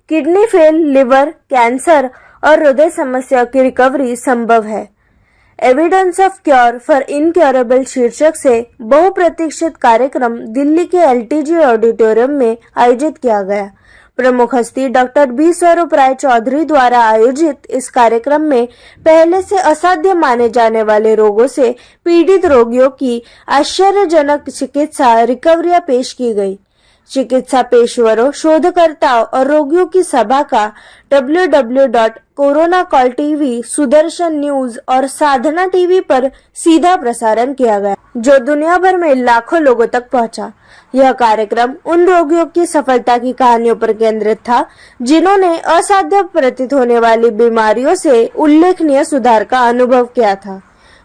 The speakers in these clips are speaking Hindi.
किडनी फेल, लिवर, कैंसर और हृदय समस्या की रिकवरी संभव है। Evidence of cure for incurable शीर्षक से बहुप्रतीक्षित कार्यक्रम दिल्ली के एलटीजी ऑडिटोरियम में आयोजित किया गया। प्रमुख हस्ती डॉक्टर बी स्वरूप राय चौधरी द्वारा आयोजित इस कार्यक्रम में पहले से असाध्य माने जाने वाले रोगों से पीड़ित रोगियों की आश्चर्यजनक चिकित्सा रिकवरियां पेश की गई। चिकित्सा पेशेवरों, शोधकर्ताओं और रोगियों की सभा का www.कोरोना-कॉल टीवी, सुदर्शन न्यूज और साधना टीवी पर सीधा प्रसारण किया गया, जो दुनिया भर में लाखों लोगों तक पहुंचा। यह कार्यक्रम उन रोगियों की सफलता की कहानियों पर केंद्रित था जिन्होंने असाध्य प्रतीत होने वाली बीमारियों से उल्लेखनीय सुधार का अनुभव किया था।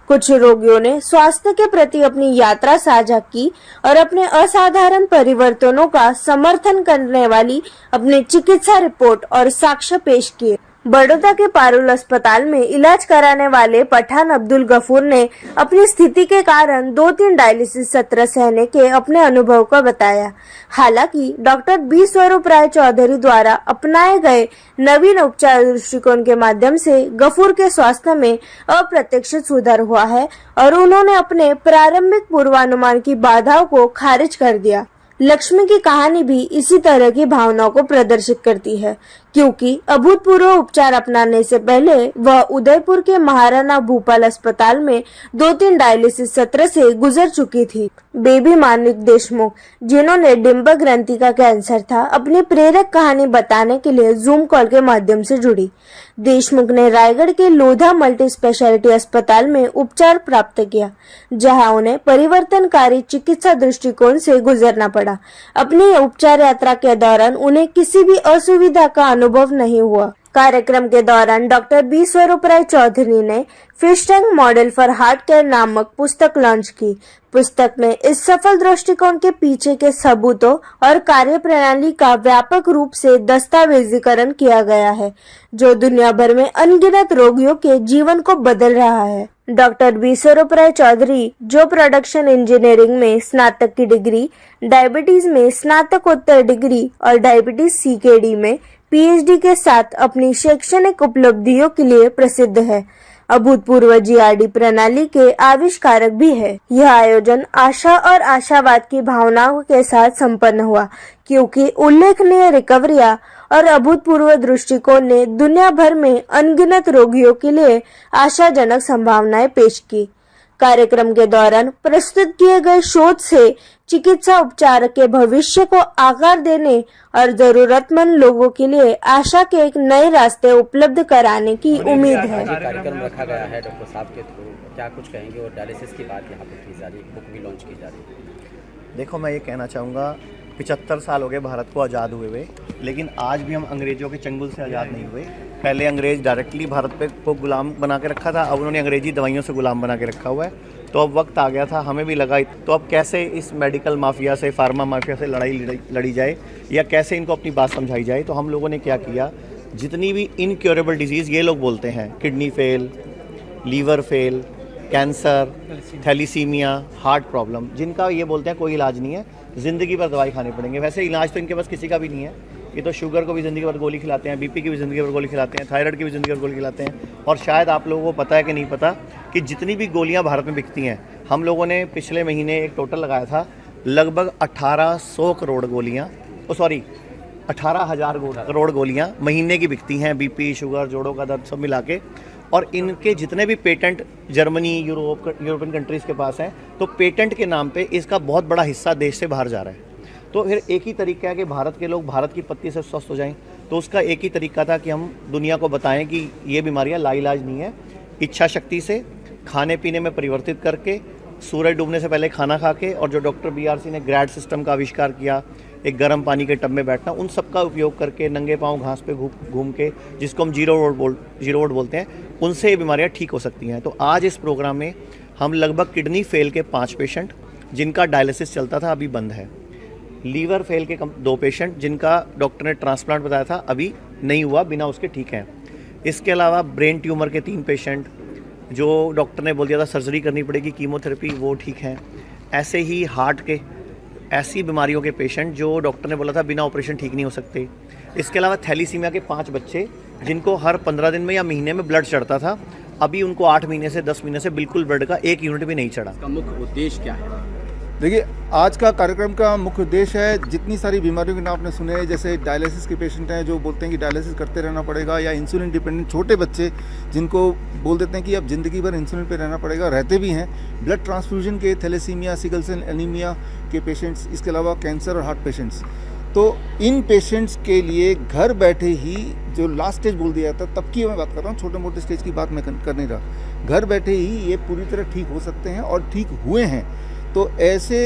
कुछ रोगियों ने स्वास्थ्य के प्रति अपनी यात्रा साझा की और अपने असाधारण परिवर्तनों का समर्थन करने वाली अपनी चिकित्सा रिपोर्ट और साक्ष्य पेश किए। बड़ौदा के पारुल अस्पताल में इलाज कराने वाले पठान अब्दुल गफूर ने अपनी स्थिति के कारण 2-3 डायलिसिस सत्र सहने के अपने अनुभव को बताया। हालांकि डॉक्टर बी स्वरूप राय चौधरी द्वारा अपनाए गए नवीन उपचार दृष्टिकोण के माध्यम से गफूर के स्वास्थ्य में अप्रत्याशित सुधार हुआ है और उन्होंने अपने प्रारंभिक पूर्वानुमान की बाधाओं को खारिज कर दिया। लक्ष्मी की कहानी भी इसी तरह की भावनाओं को प्रदर्शित करती है, क्योंकि अभूतपूर्व उपचार अपनाने से पहले वह उदयपुर के महाराणा भूपाल अस्पताल में 2-3 डायलिसिस सत्र से गुजर चुकी थी। बेबी मानिक देशमुख, जिन्होंने डिंबक ग्रंथि का कैंसर था, अपनी प्रेरक कहानी बताने के लिए जूम कॉल के माध्यम से जुड़ी। देशमुख ने रायगढ़ के लोधा मल्टी स्पेशलिटी अस्पताल में उपचार प्राप्त किया, जहां उन्हें परिवर्तनकारी चिकित्सा दृष्टिकोण से गुजरना पड़ा। अपनी उपचार यात्रा के दौरान उन्हें किसी भी असुविधा का अनुभव नहीं हुआ। कार्यक्रम के दौरान डॉक्टर बी स्वरूप राय चौधरी ने fish tank model for heart care नामक पुस्तक लॉन्च की। पुस्तक में इस सफल दृष्टिकोण के पीछे के सबूतों और कार्यप्रणाली का व्यापक रूप से दस्तावेजीकरण किया गया है, जो दुनिया भर में अनगिनत रोगियों के जीवन को बदल रहा है। डॉक्टर बी स्वरूप राय चौधरी, जो प्रोडक्शन इंजीनियरिंग में स्नातक की डिग्री, डायबिटीज में स्नातकोत्तर डिग्री और डायबिटीज सीकेडी में पीएचडी के साथ अपनी शैक्षणिक उपलब्धियों के लिए प्रसिद्ध है, अभूतपूर्व जीआरडी प्रणाली के आविष्कारक भी है। यह आयोजन आशा और आशावाद की भावनाओं के साथ संपन्न हुआ, क्योंकि उल्लेखनीय रिकवरियां और अभूतपूर्व दृष्टिकोण ने दुनिया भर में अनगिनत रोगियों के लिए आशाजनक संभावनाएं पेश की। कार्यक्रम के दौरान प्रस्तुत किए गए शोध से चिकित्सा उपचार के भविष्य को आकार देने और जरूरतमंद लोगों के लिए आशा के एक नए रास्ते उपलब्ध कराने की उम्मीद है। कार्यक्रम रखा गया है डॉक्टर साहब के थ्रू, क्या कुछ कहेंगे? और डायलिसिस की बात यहाँ पर की जा रही है, बुक भी लॉन्च की जा रही है। देखो, मैं ये कहना चाहूँगा, 75 साल हो गए भारत को आज़ाद हुए, लेकिन आज भी हम अंग्रेजों के चंगुल से आज़ाद नहीं हुए। पहले अंग्रेज डायरेक्टली भारत पे को गुलाम बना के रखा था, अब उन्होंने अंग्रेजी दवाइयों से गुलाम बना के रखा हुआ है। तो अब वक्त आ गया था, हमें भी लगा, तो अब कैसे इस मेडिकल माफिया से, फार्मा माफिया से लड़ाई लड़ी जाए या कैसे इनको अपनी बात समझाई जाए। तो हम लोगों ने क्या किया, जितनी भी इनक्योरेबल डिजीज़ ये लोग बोलते हैं, kidney fail, liver fail, cancer, thalassemia, heart problem, जिनका ये बोलते हैं कोई इलाज नहीं है, ज़िंदगी भर दवाई खानी पड़ेंगे। वैसे इलाज तो इनके पास किसी का भी नहीं है। ये तो शुगर को भी ज़िंदगी भर गोली खिलाते हैं, बीपी की भी ज़िंदगी भर गोली खिलाते हैं, थायराइड की भी ज़िंदगी भर गोली खिलाते हैं। और शायद आप लोगों को पता है कि नहीं पता कि जितनी भी गोलियां भारत में बिकती हैं, हम लोगों ने पिछले महीने एक टोटल लगाया था, लगभग 1800 करोड़ गोलियाँ, 18,000 करोड़ गोलियाँ महीने की बिकती हैं, बीपी, शुगर, जोड़ों का दर्द सब मिला के। और इनके जितने भी पेटेंट जर्मनी, यूरोपियन कंट्रीज़ के पास हैं, तो पेटेंट के नाम पे इसका बहुत बड़ा हिस्सा देश से बाहर जा रहा है। तो फिर एक ही तरीका है कि भारत के लोग भारत की पत्ती से स्वस्थ हो जाएं। तो उसका एक ही तरीका था कि हम दुनिया को बताएं कि ये बीमारियां लाइलाज नहीं है। इच्छा शक्ति से, खाने पीने में परिवर्तित करके, सूरज डूबने से पहले खाना खा के, और जो डॉक्टर बीआरसी ने ग्रैड सिस्टम का आविष्कार किया, एक गर्म पानी के टब में बैठना, उन सब का उपयोग करके, नंगे पाँव घास पे घूम के, जिसको हम जीरो वोट बोलते हैं, उनसे ये बीमारियाँ ठीक हो सकती हैं। तो आज इस प्रोग्राम में हम लगभग किडनी फेल के 5 पेशेंट, जिनका डायलिसिस चलता था, अभी बंद है। लीवर फेल के 2 पेशेंट, जिनका डॉक्टर ने ट्रांसप्लांट बताया था, अभी नहीं हुआ, बिना उसके ठीक हैं। इसके अलावा ब्रेन ट्यूमर के 3 पेशेंट, जो डॉक्टर ने बोल दिया था सर्जरी करनी पड़ेगी, कीमोथेरेपी, वो ठीक हैं। ऐसे ही हार्ट के, ऐसी बीमारियों के पेशेंट जो डॉक्टर ने बोला था बिना ऑपरेशन ठीक नहीं हो सकते। इसके अलावा थैलीसीमिया के 5 बच्चे जिनको हर 15 दिन में या महीने में ब्लड चढ़ता था, अभी उनको 8 महीने से 10 महीने से बिल्कुल ब्लड का 1 यूनिट भी नहीं चढ़ा। इसका मुख्य उद्देश्य क्या है? देखिए, आज का कार्यक्रम का मुख्य उद्देश्य है, जितनी सारी बीमारियों के नाम आपने सुने हैं, जैसे डायलिसिस के पेशेंट हैं जो बोलते हैं कि डायलिसिस करते रहना पड़ेगा, या इंसुलिन डिपेंडेंट छोटे बच्चे जिनको बोल देते हैं कि अब ज़िंदगी भर इंसुलिन पे रहना पड़ेगा, रहते भी हैं, ब्लड ट्रांसफ्यूजन के, थैलेसीमिया, सिकल सेल एनीमिया के पेशेंट्स, इसके अलावा कैंसर और हार्ट पेशेंट्स। तो इन पेशेंट्स के लिए घर बैठे ही, जो लास्ट स्टेज बोल दिया था तब की मैं बात कर रहा हूँ, छोटे मोटे स्टेज की बात मैं कर नहीं रहा, घर बैठे ही ये पूरी तरह ठीक हो सकते हैं और ठीक हुए हैं। तो ऐसे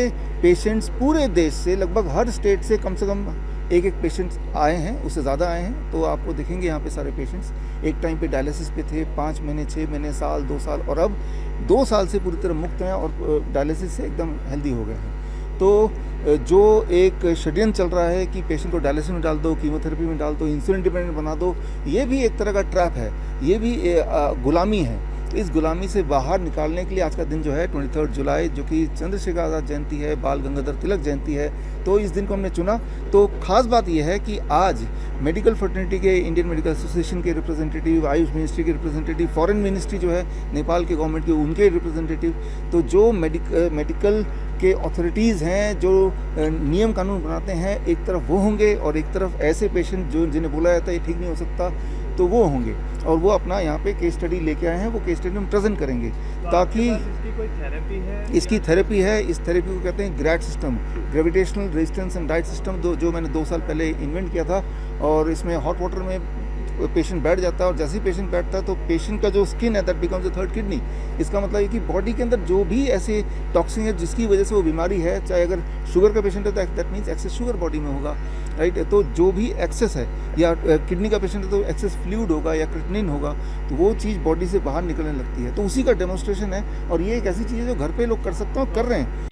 पेशेंट्स पूरे देश से, लगभग हर स्टेट से कम 1 पेशेंट्स आए हैं, उससे ज़्यादा आए हैं। तो आपको दिखेंगे यहाँ पे सारे पेशेंट्स एक टाइम पे डायलिसिस पे थे, 5 महीने, 6 महीने, साल, 2 साल, और अब 2 साल से पूरी तरह मुक्त हैं और डायलिसिस से एकदम हेल्दी हो गए हैं। तो जो एक षड्यंत्र चल रहा है कि पेशेंट को डायलिसिस में डाल दो, कीमोथेरेपी में डाल दो, इंसुलिन डिपेंडेंट बना दो, ये भी एक तरह का ट्रैप है, ये भी गुलामी है। तो इस गुलामी से बाहर निकालने के लिए आज का दिन जो है 23 जुलाई, जो कि चंद्रशेखर आज़ाद जयंती है, बाल गंगाधर तिलक जयंती है, तो इस दिन को हमने चुना। तो खास बात यह है कि आज मेडिकल फ्रेटर्निटी के, इंडियन मेडिकल एसोसिएशन के रिप्रेजेंटेटिव, आयुष मिनिस्ट्री के रिप्रेजेंटेटिव, फॉरेन मिनिस्ट्री जो है नेपाल के गवर्नमेंट के, उनके रिप्रेजेंटेटिव, तो जो मेडिकल के अथॉरिटीज़ हैं, जो नियम कानून बनाते हैं, एक तरफ वो होंगे और एक तरफ ऐसे पेशेंट जो जिन्हें बोला जाता है ये ठीक नहीं हो सकता, तो वो होंगे, और वो अपना यहाँ पे केस स्टडी लेके आए हैं, वो केस स्टडी में प्रेजेंट करेंगे। ताकि इसकी कोई थेरेपी है? इसकी थेरेपी है, इस थेरेपी को कहते हैं GRAD system, gravitational resistance and diet system, जो मैंने 2 साल पहले इन्वेंट किया था। और इसमें हॉट वाटर में पेशेंट बैठ जाता है, और जैसे ही पेशेंट बैठता है तो पेशेंट का जो स्किन है that becomes a third kidney. इसका मतलब है कि बॉडी के अंदर जो भी ऐसे टॉक्सिन है जिसकी वजह से वो बीमारी है, चाहे अगर शुगर का पेशेंट है तो that means excess sugar body में होगा, राइट। तो जो भी एक्सेस है, या किडनी का पेशेंट है तो एक्सेस फ्लूइड होगा या क्रिएटिनिन होगा, तो वो चीज़ बॉडी से बाहर निकलने लगती है। तो उसी का डेमोन्स्ट्रेशन है, और ये एक ऐसी चीज़ है जो घर पे लोग कर सकते हैं और कर रहे हैं।